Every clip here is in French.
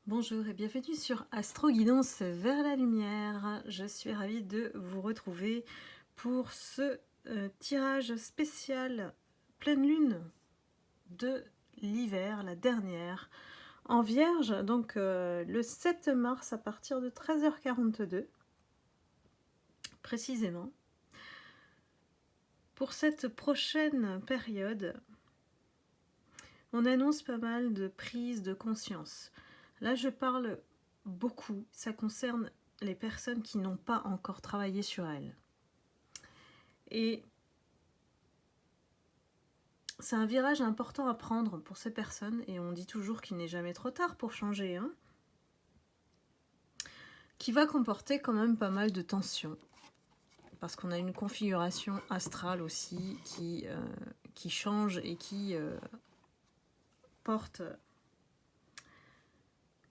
Bonjour et bienvenue sur Astro Guidance vers la lumière. Je suis ravie de vous retrouver pour ce tirage spécial pleine lune de l'hiver, la dernière, en Vierge, donc le 7 mars à partir de 13h42, précisément. Pour cette prochaine période, on annonce pas mal de prise de conscience. Là, je parle beaucoup, ça concerne les personnes qui n'ont pas encore travaillé sur elles. Et c'est un virage important à prendre pour ces personnes, et on dit toujours qu'il n'est jamais trop tard pour changer, hein, qui va comporter quand même pas mal de tensions, parce qu'on a une configuration astrale aussi qui change et qui porte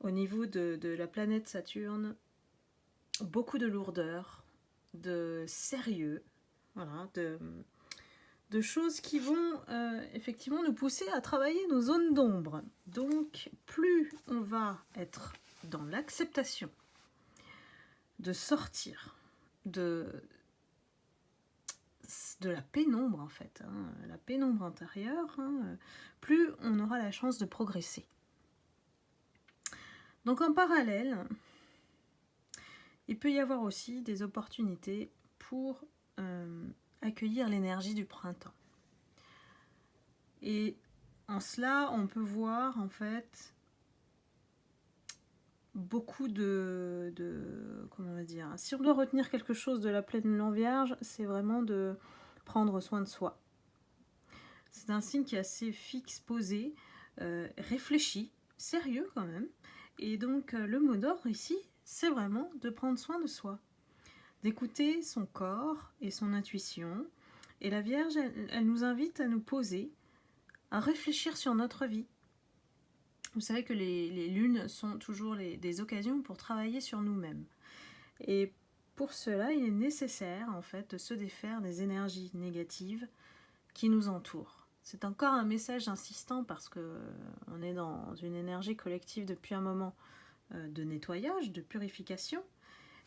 au niveau de la planète Saturne beaucoup de lourdeur, de sérieux, voilà, de choses qui vont effectivement nous pousser à travailler nos zones d'ombre. Donc plus on va être dans l'acceptation de sortir de la pénombre en fait, hein, la pénombre intérieure, hein, plus on aura la chance de progresser. Donc en parallèle, il peut y avoir aussi des opportunités pour accueillir l'énergie du printemps. Et en cela, on peut voir en fait beaucoup comment on va dire, si on doit retenir quelque chose de la pleine lune vierge, c'est vraiment de prendre soin de soi. C'est un signe qui est assez fixe, posé, réfléchi, sérieux quand même. Et donc le mot d'ordre ici, c'est vraiment de prendre soin de soi, d'écouter son corps et son intuition. Et la Vierge, elle nous invite à nous poser, à réfléchir sur notre vie. Vous savez que les lunes sont toujours des occasions pour travailler sur nous-mêmes. Et pour cela, il est nécessaire en fait de se défaire des énergies négatives qui nous entourent. C'est encore un message insistant parce qu'on est dans une énergie collective depuis un moment de nettoyage, de purification.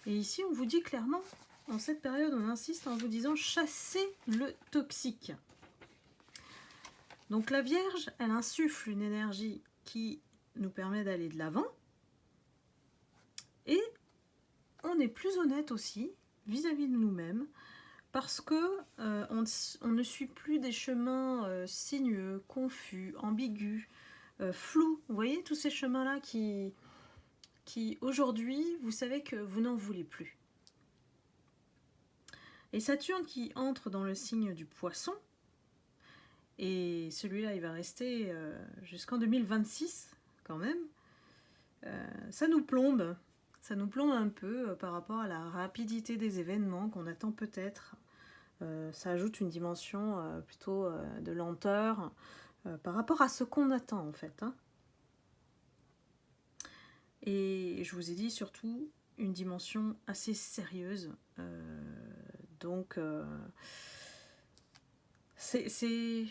Et ici, on vous dit clairement, en cette période, on insiste en vous disant chassez le toxique. Donc la Vierge, elle insuffle une énergie qui nous permet d'aller de l'avant. Et on est plus honnête aussi vis-à-vis de nous-mêmes parce que on ne suit plus des chemins sinueux, confus, ambigus, flous. Vous voyez tous ces chemins-là qui aujourd'hui, vous savez que vous n'en voulez plus. Et Saturne qui entre dans le signe du Poisson, et celui-là il va rester jusqu'en 2026 quand même, ça nous plombe un peu par rapport à la rapidité des événements qu'on attend peut-être. Ça ajoute une dimension plutôt de lenteur par rapport à ce qu'on attend en fait, hein. Et je vous ai dit surtout une dimension assez sérieuse. Donc c'est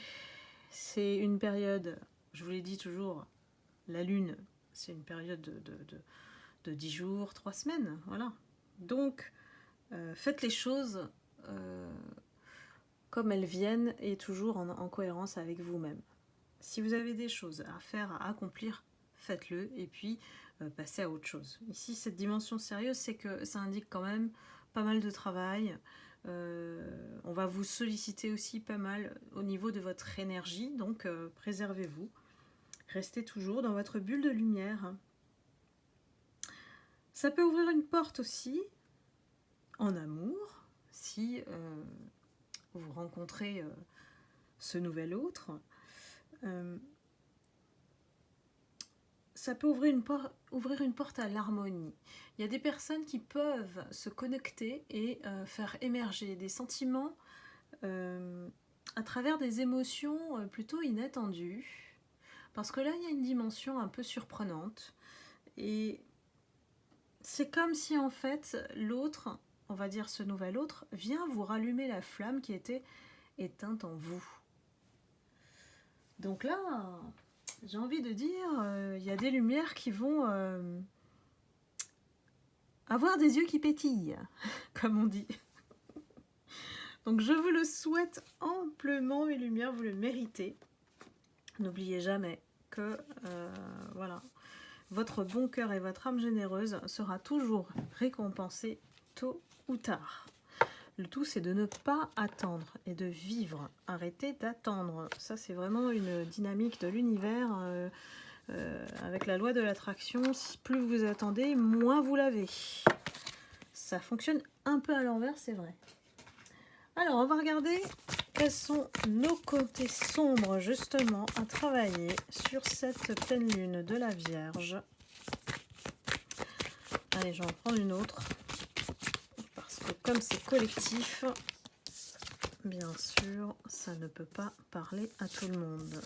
une période, je vous l'ai dit toujours, la lune, c'est une période de 10 jours, 3 semaines, voilà. Donc faites les choses comme elles viennent et toujours en cohérence avec vous-même. Si vous avez des choses à faire, à accomplir, faites-le et puis passez à autre chose. Ici, cette dimension sérieuse, c'est que ça indique quand même pas mal de travail. On va vous solliciter aussi pas mal au niveau de votre énergie, donc préservez-vous. Restez toujours dans votre bulle de lumière. Ça peut ouvrir une porte aussi en amour, si vous rencontrez ce nouvel autre. Ça peut ouvrir une porte à l'harmonie. Il y a des personnes qui peuvent se connecter et faire émerger des sentiments à travers des émotions plutôt inattendues. Parce que là, il y a une dimension un peu surprenante. Et c'est comme si en fait l'autre, on va dire ce nouvel autre, vient vous rallumer la flamme qui était éteinte en vous. Donc là, j'ai envie de dire, il y a des lumières qui vont avoir des yeux qui pétillent, comme on dit. Donc je vous le souhaite amplement, mes lumières, vous le méritez. N'oubliez jamais que voilà, votre bon cœur et votre âme généreuse sera toujours récompensée tôt ou tard. Le tout, c'est de ne pas attendre et de vivre. Arrêtez d'attendre. Ça, c'est vraiment une dynamique de l'univers. Avec la loi de l'attraction, plus vous attendez, moins vous l'avez. Ça fonctionne un peu à l'envers, c'est vrai. Alors, on va regarder quels sont nos côtés sombres, justement, à travailler sur cette pleine lune de la Vierge. Allez, je vais en prendre une autre. Parce que comme c'est collectif, bien sûr, ça ne peut pas parler à tout le monde.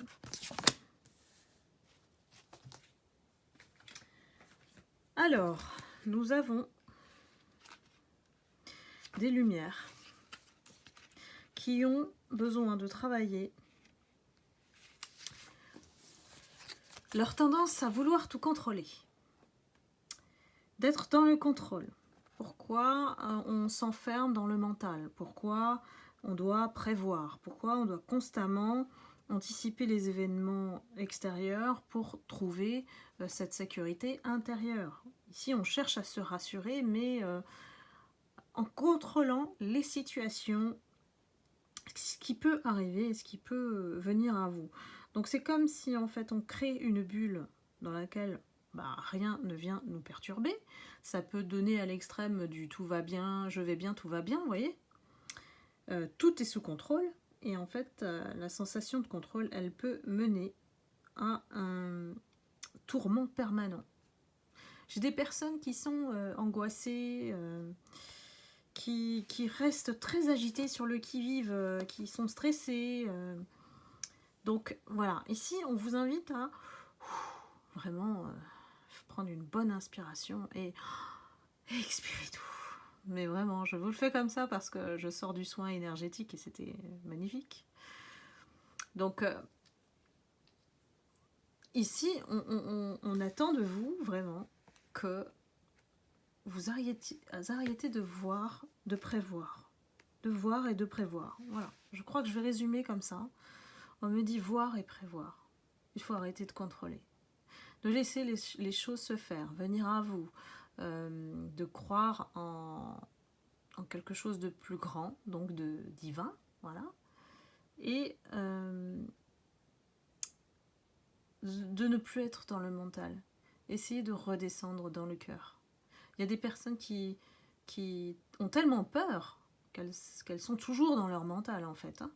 Alors, nous avons des lumières qui ont besoin de travailler leur tendance à vouloir tout contrôler, d'être dans le contrôle. Pourquoi on s'enferme dans le mental? Pourquoi on doit prévoir? Pourquoi on doit constamment anticiper les événements extérieurs pour trouver cette sécurité intérieure? Ici, on cherche à se rassurer, mais en contrôlant les situations, ce qui peut arriver, ce qui peut venir à vous. Donc c'est comme si en fait on crée une bulle dans laquelle rien ne vient nous perturber. Ça peut donner à l'extrême du tout va bien, je vais bien, tout va bien, vous voyez. Tout est sous contrôle et en fait la sensation de contrôle, elle peut mener à un tourment permanent. J'ai des personnes qui sont angoissées, qui restent très agitées sur le qui-vive, qui sont stressées. Donc voilà, ici on vous invite à vraiment prendre une bonne inspiration et expirer tout. Mais vraiment, je vous le fais comme ça parce que je sors du soin énergétique et c'était magnifique. Donc ici, on attend de vous vraiment que vous arrêtez de voir, de prévoir. De voir et de prévoir. Voilà, je crois que je vais résumer comme ça. On me dit voir et prévoir. Il faut arrêter de contrôler. De laisser les choses se faire, venir à vous. De croire en quelque chose de plus grand, donc de divin. Voilà. Et de ne plus être dans le mental. Essayez de redescendre dans le cœur. Il y a des personnes qui ont tellement peur qu'elles sont toujours dans leur mental en fait. Hein.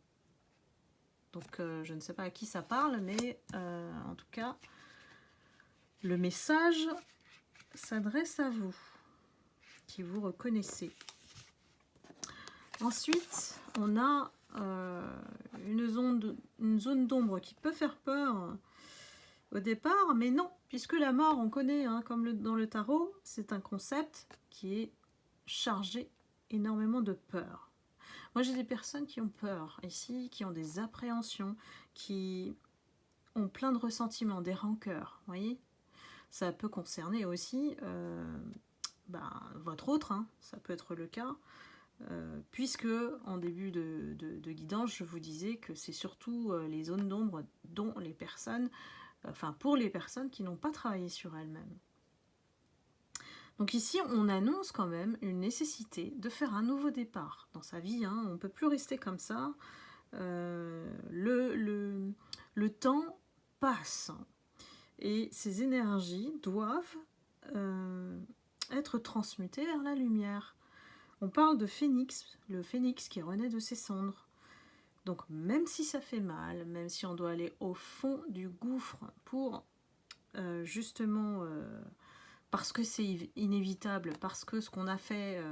Donc je ne sais pas à qui ça parle, mais en tout cas, le message s'adresse à vous, qui vous reconnaissez. Ensuite, on a une zone d'ombre qui peut faire peur au départ, mais non, puisque la mort, on connaît, hein, comme dans le tarot, c'est un concept qui est chargé énormément de peur. Moi, j'ai des personnes qui ont peur ici, qui ont des appréhensions, qui ont plein de ressentiments, des rancœurs, vous voyez. Ça peut concerner aussi votre autre, hein, ça peut être le cas, puisque en début de guidance, je vous disais que c'est surtout les zones d'ombre dont les personnes, pour les personnes qui n'ont pas travaillé sur elles-mêmes. Donc ici, on annonce quand même une nécessité de faire un nouveau départ dans sa vie. Hein. On ne peut plus rester comme ça. Le temps passe. Et ces énergies doivent être transmutées vers la lumière. On parle de phénix, le phénix qui renaît de ses cendres. Donc même si ça fait mal, même si on doit aller au fond du gouffre pour justement... parce que c'est inévitable, parce que ce qu'on a fait,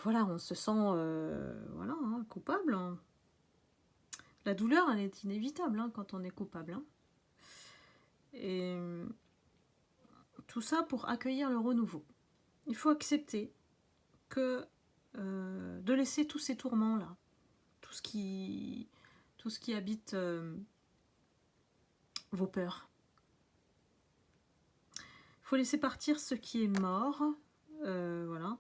voilà, on se sent coupable. Hein. La douleur, elle est inévitable hein, quand on est coupable. Hein. Et tout ça pour accueillir le renouveau. Il faut accepter que de laisser tous ces tourments-là, tout ce qui habite vos peurs. Il faut laisser partir ce qui est mort, voilà,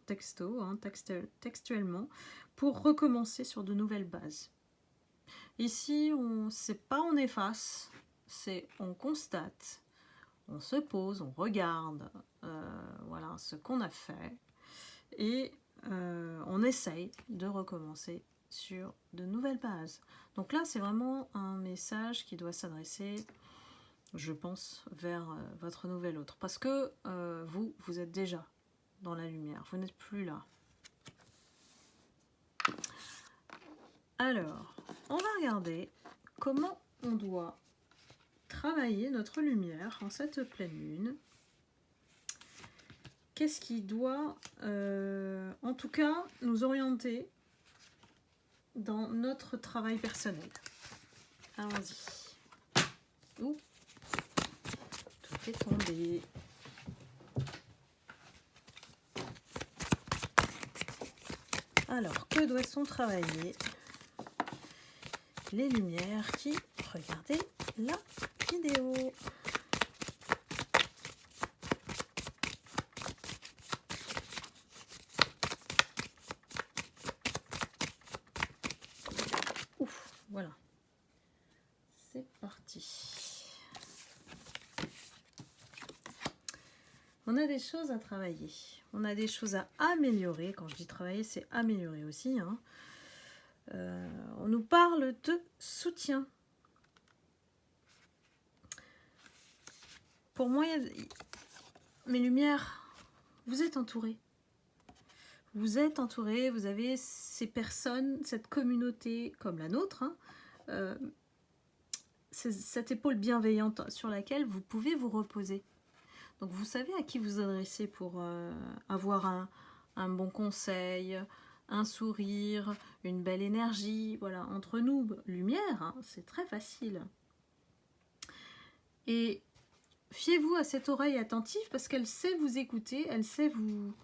textuellement, pour recommencer sur de nouvelles bases. Ici, c'est pas on efface, c'est on constate, on se pose, on regarde voilà, ce qu'on a fait et on essaye de recommencer sur de nouvelles bases. Donc là, c'est vraiment un message qui doit s'adresser, je pense, vers votre nouvel autre. Parce que vous êtes déjà dans la lumière, vous n'êtes plus là. Alors, on va regarder comment on doit travailler notre lumière en cette pleine lune. Qu'est-ce qui doit, en tout cas, nous orienter dans notre travail personnel. Allons-y. Ouh, tout est tombé. Alors, que doit-on travailler? Les lumières qui regardez la vidéo. Ouf, voilà. C'est parti. On a des choses à travailler. On a des choses à améliorer. Quand je dis travailler, c'est améliorer aussi, hein. On nous parle de soutien. Pour moi, mes lumières, vous êtes entourés. Vous êtes entourés, vous avez ces personnes, cette communauté comme la nôtre, hein, cette épaule bienveillante sur laquelle vous pouvez vous reposer. Donc vous savez à qui vous adresser pour avoir un bon conseil, un sourire, une belle énergie. Voilà, entre nous, lumière, hein, c'est très facile. Et fiez-vous à cette oreille attentive parce qu'elle sait vous écouter, elle sait vous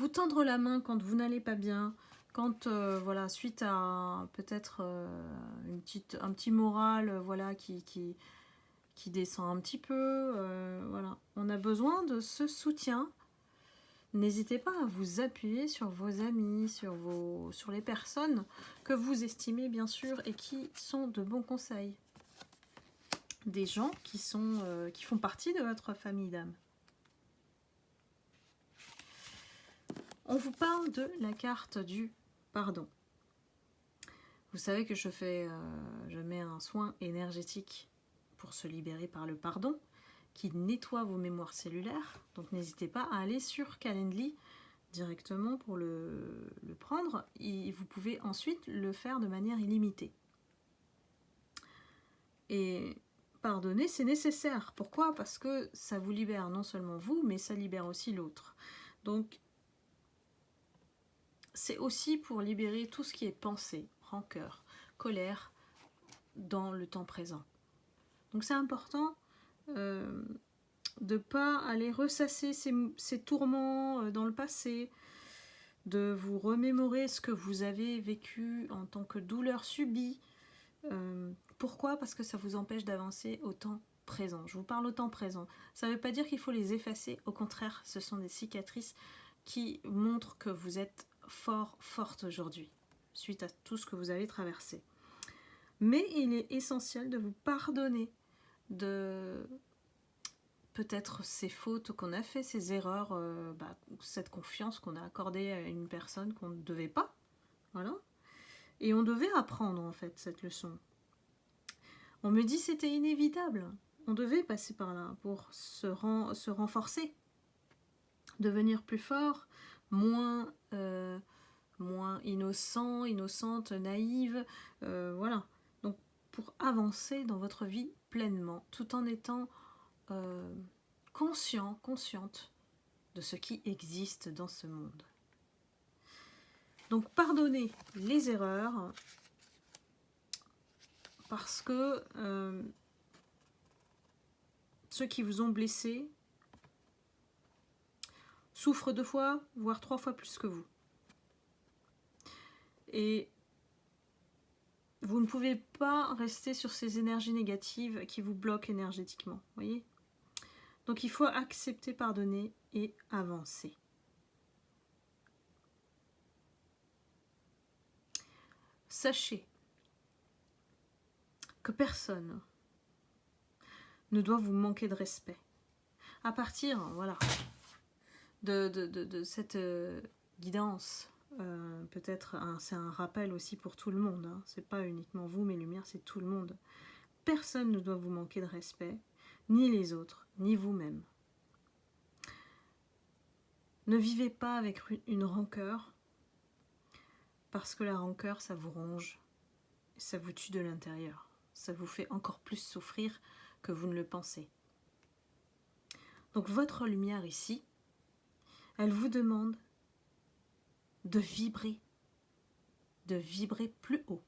tendre la main quand vous n'allez pas bien, quand voilà, suite à peut-être un petit moral voilà, qui descend un petit peu. Voilà. On a besoin de ce soutien. N'hésitez pas à vous appuyer sur vos amis, sur les personnes que vous estimez bien sûr et qui sont de bons conseils. Des gens qui font partie de votre famille d'âme. On vous parle de la carte du pardon. Vous savez que je mets un soin énergétique pour se libérer par le pardon, qui nettoie vos mémoires cellulaires. Donc n'hésitez pas à aller sur Calendly directement pour le prendre. Et vous pouvez ensuite le faire de manière illimitée. Et pardonner, c'est nécessaire. Pourquoi? Parce que ça vous libère non seulement vous, mais ça libère aussi l'autre. Donc, c'est aussi pour libérer tout ce qui est pensée, rancœur, colère dans le temps présent. Donc c'est important de ne pas aller ressasser ces tourments dans le passé, de vous remémorer ce que vous avez vécu en tant que douleur subie. Pourquoi? Parce que ça vous empêche d'avancer au temps présent. Je vous parle au temps présent. Ça ne veut pas dire qu'il faut les effacer. Au contraire, ce sont des cicatrices qui montrent que vous êtes forte aujourd'hui, suite à tout ce que vous avez traversé. Mais il est essentiel de vous pardonner de peut-être ces fautes qu'on a fait, ces erreurs, cette confiance qu'on a accordée à une personne qu'on ne devait pas. Voilà. Et on devait apprendre en fait cette leçon. On me dit c'était inévitable. On devait passer par là pour se renforcer, devenir plus fort, moins innocent, innocente, naïve, voilà. Donc pour avancer dans votre vie pleinement, tout en étant consciente de ce qui existe dans ce monde. Donc pardonnez les erreurs parce que ceux qui vous ont blessé souffrent 2 fois, voire 3 fois plus que vous. Et vous ne pouvez pas rester sur ces énergies négatives qui vous bloquent énergétiquement, voyez. Donc il faut accepter, pardonner et avancer. Sachez que personne ne doit vous manquer de respect. À partir, voilà, de cette guidance, peut-être c'est un rappel aussi pour tout le monde, hein. C'est pas uniquement vous, mes lumières, c'est tout le monde. Personne ne doit vous manquer de respect, ni les autres, ni vous-même. Ne vivez pas avec une rancœur, parce que la rancœur, ça vous ronge, ça vous tue de l'intérieur. Ça vous fait encore plus souffrir que vous ne le pensez. Donc votre lumière ici, elle vous demande de vibrer plus haut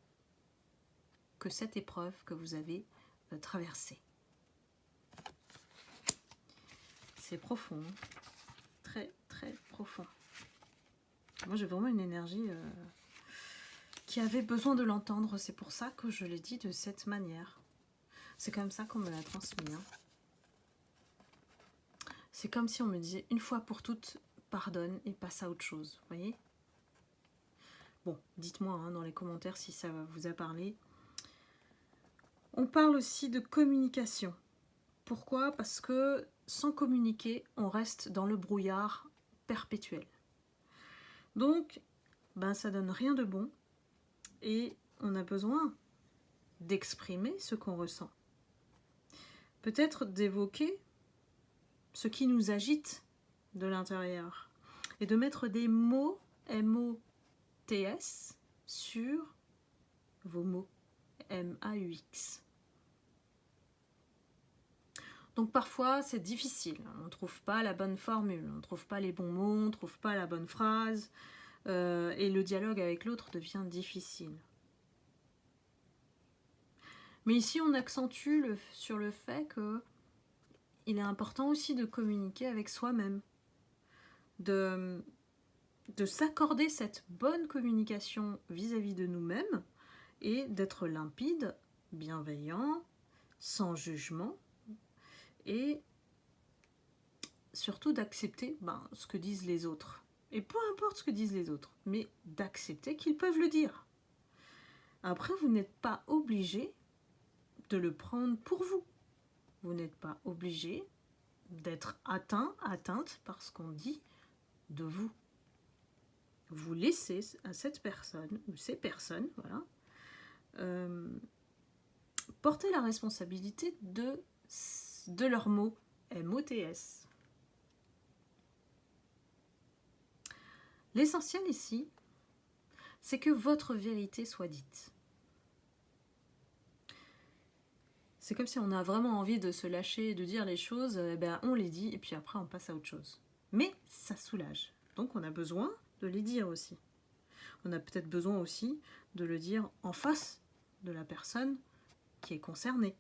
que cette épreuve que vous avez traversée. C'est profond, hein. Très très profond. Moi j'ai vraiment une énergie qui avait besoin de l'entendre, c'est pour ça que je l'ai dit de cette manière. C'est comme ça qu'on me l'a transmis, hein. C'est comme si on me disait une fois pour toutes, pardonne et passe à autre chose, vous voyez. Bon, dites-moi hein, dans les commentaires si ça vous a parlé. On parle aussi de communication. Pourquoi? Parce que sans communiquer, on reste dans le brouillard perpétuel. Donc, ben, ça donne rien de bon et on a besoin d'exprimer ce qu'on ressent. Peut-être d'évoquer ce qui nous agite de l'intérieur et de mettre des mots, M-O-T-S, sur vos mots, M-A-U-X. Donc parfois c'est difficile, on ne trouve pas la bonne formule, on ne trouve pas les bons mots, on ne trouve pas la bonne phrase, et le dialogue avec l'autre devient difficile. Mais ici on accentue sur le fait que il est important aussi de communiquer avec soi-même, de s'accorder cette bonne communication vis-à-vis de nous-mêmes et d'être limpide, bienveillant, sans jugement et surtout d'accepter ce que disent les autres. Et peu importe ce que disent les autres, mais d'accepter qu'ils peuvent le dire. Après, vous n'êtes pas obligé de le prendre pour vous. Vous n'êtes pas obligé d'être atteinte par ce qu'on dit de vous. Vous laissez à cette personne, ou ces personnes, voilà, porter la responsabilité de leurs mots, M-O-T-S. L'essentiel ici, c'est que votre vérité soit dite. C'est comme si on a vraiment envie de se lâcher, de dire les choses, on les dit et puis après on passe à autre chose. Mais ça soulage. Donc on a besoin de les dire aussi. On a peut-être besoin aussi de le dire en face de la personne qui est concernée.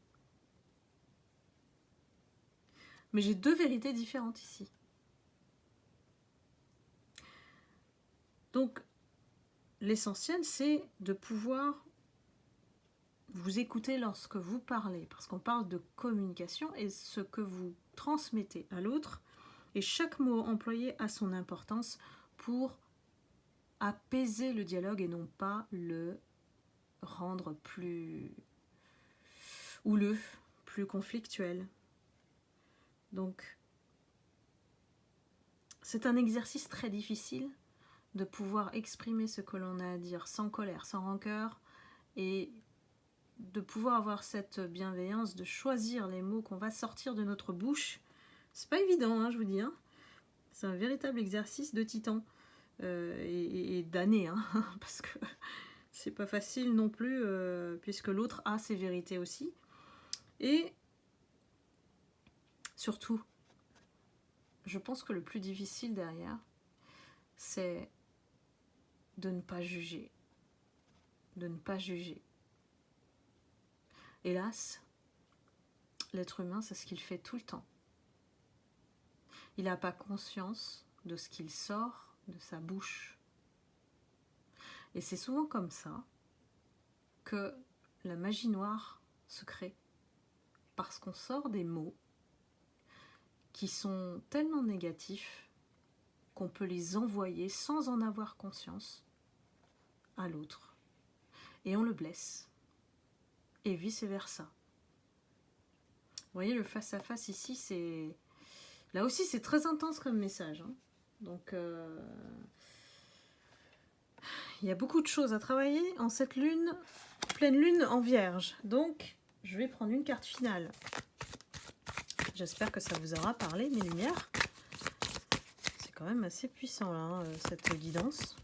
Mais j'ai deux vérités différentes ici. Donc l'essentiel, c'est de pouvoir vous écouter lorsque vous parlez, parce qu'on parle de communication et ce que vous transmettez à l'autre, et chaque mot employé a son importance pour apaiser le dialogue et non pas le rendre plus houleux, plus conflictuel. Donc, c'est un exercice très difficile de pouvoir exprimer ce que l'on a à dire sans colère, sans rancœur, et de pouvoir avoir cette bienveillance, de choisir les mots qu'on va sortir de notre bouche. C'est pas évident, hein, je vous dis. Hein. C'est un véritable exercice de titan et d'années, hein, parce que c'est pas facile non plus, puisque l'autre a ses vérités aussi. Et surtout, je pense que le plus difficile derrière, c'est de ne pas juger. De ne pas juger. Hélas, l'être humain, c'est ce qu'il fait tout le temps. Il n'a pas conscience de ce qu'il sort de sa bouche. Et c'est souvent comme ça que la magie noire se crée parce qu'on sort des mots qui sont tellement négatifs qu'on peut les envoyer sans en avoir conscience à l'autre. Et on le blesse. Et vice-versa. Vous voyez, le face-à-face ici, c'est... Là aussi, c'est très intense comme message. Hein. Donc, il y a beaucoup de choses à travailler en cette lune, pleine lune en vierge. Donc, je vais prendre une carte finale. J'espère que ça vous aura parlé, mes lumières. C'est quand même assez puissant, là, hein, cette guidance.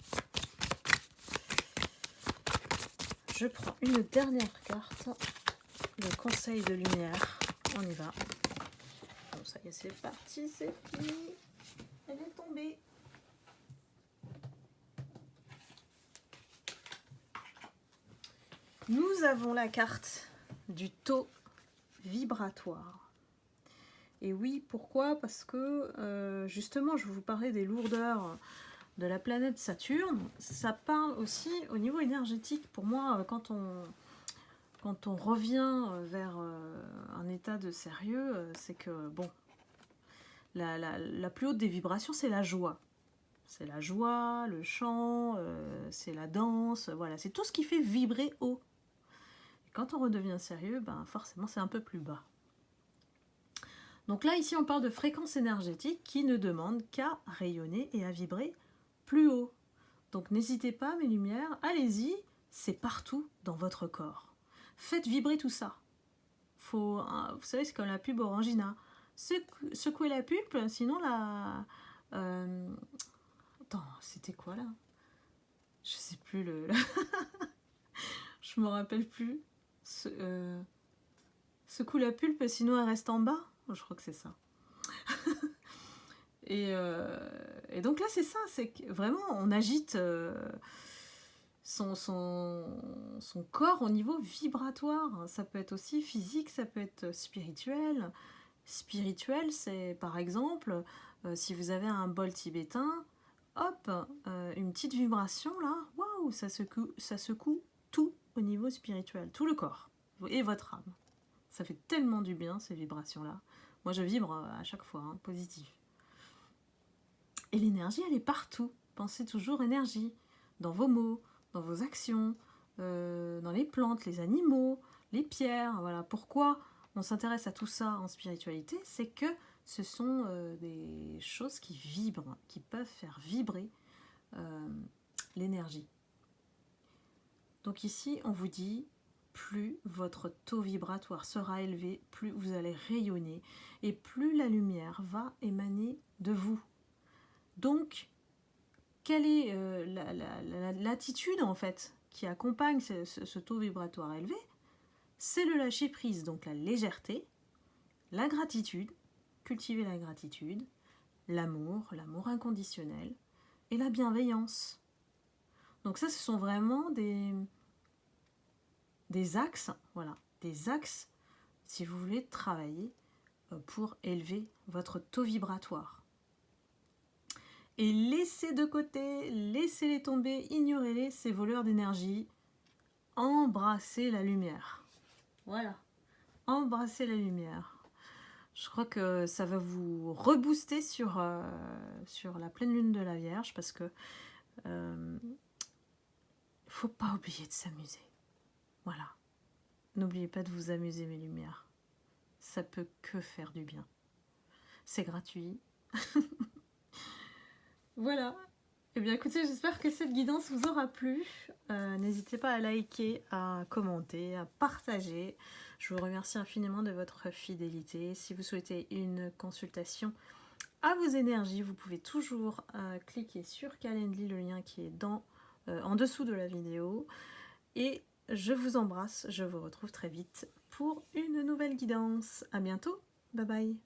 Je prends une dernière carte. Le conseil de lumière. On y va. Bon, ça y est, c'est parti, c'est fini. Elle est tombée. Nous avons la carte du taux vibratoire. Et oui, pourquoi? Parce que justement, je vous parlais des lourdeurs de la planète Saturne. Ça parle aussi au niveau énergétique. Pour moi, quand on revient vers un état de sérieux, c'est que, bon, la plus haute des vibrations, c'est la joie. C'est la joie, le chant, c'est la danse, voilà, c'est tout ce qui fait vibrer haut. Et quand on redevient sérieux, ben forcément, c'est un peu plus bas. Donc là, ici, on parle de fréquence énergétique qui ne demande qu'à rayonner et à vibrer plus haut. Donc n'hésitez pas, mes lumières, allez-y, c'est partout dans votre corps. Faites vibrer tout ça. Vous savez, c'est comme la pub Orangina. Secouez la pulpe, sinon la... Attends, c'était quoi là? Je sais plus le... Je me rappelle plus. Secoue la pulpe, sinon elle reste en bas. Je crois que c'est ça. Et donc là, c'est ça, c'est que vraiment, on agite son corps au niveau vibratoire. Ça peut être aussi physique, ça peut être spirituel. Spirituel, c'est par exemple, si vous avez un bol tibétain, hop, une petite vibration là, waouh, ça secoue tout au niveau spirituel, tout le corps et votre âme. Ça fait tellement du bien ces vibrations-là. Moi, je vibre à chaque fois, hein, positif. Et l'énergie, elle est partout. Pensez toujours énergie, dans vos mots, dans vos actions, dans les plantes, les animaux, les pierres. Voilà. Pourquoi on s'intéresse à tout ça en spiritualité? C'est que ce sont des choses qui vibrent, qui peuvent faire vibrer l'énergie. Donc ici, on vous dit, plus votre taux vibratoire sera élevé, plus vous allez rayonner et plus la lumière va émaner de vous. Donc, quelle est l'attitude en fait qui accompagne ce taux vibratoire élevé? C'est le lâcher prise, donc la légèreté, la gratitude, cultiver la gratitude, l'amour inconditionnel et la bienveillance. Donc ça, ce sont vraiment des axes, voilà, des axes si vous voulez travailler pour élever votre taux vibratoire. Et laissez de côté, laissez-les tomber, ignorez-les, ces voleurs d'énergie. Embrassez la lumière. Voilà, embrassez la lumière. Je crois que ça va vous rebooster sur la pleine lune de la Vierge parce que faut pas oublier de s'amuser. Voilà. N'oubliez pas de vous amuser, mes lumières. Ça peut que faire du bien. C'est gratuit. Voilà. Eh bien écoutez, j'espère que cette guidance vous aura plu. N'hésitez pas à liker, à commenter, à partager. Je vous remercie infiniment de votre fidélité. Si vous souhaitez une consultation à vos énergies, vous pouvez toujours cliquer sur Calendly, le lien qui est en dessous de la vidéo. Et je vous embrasse, je vous retrouve très vite pour une nouvelle guidance. À bientôt, bye bye.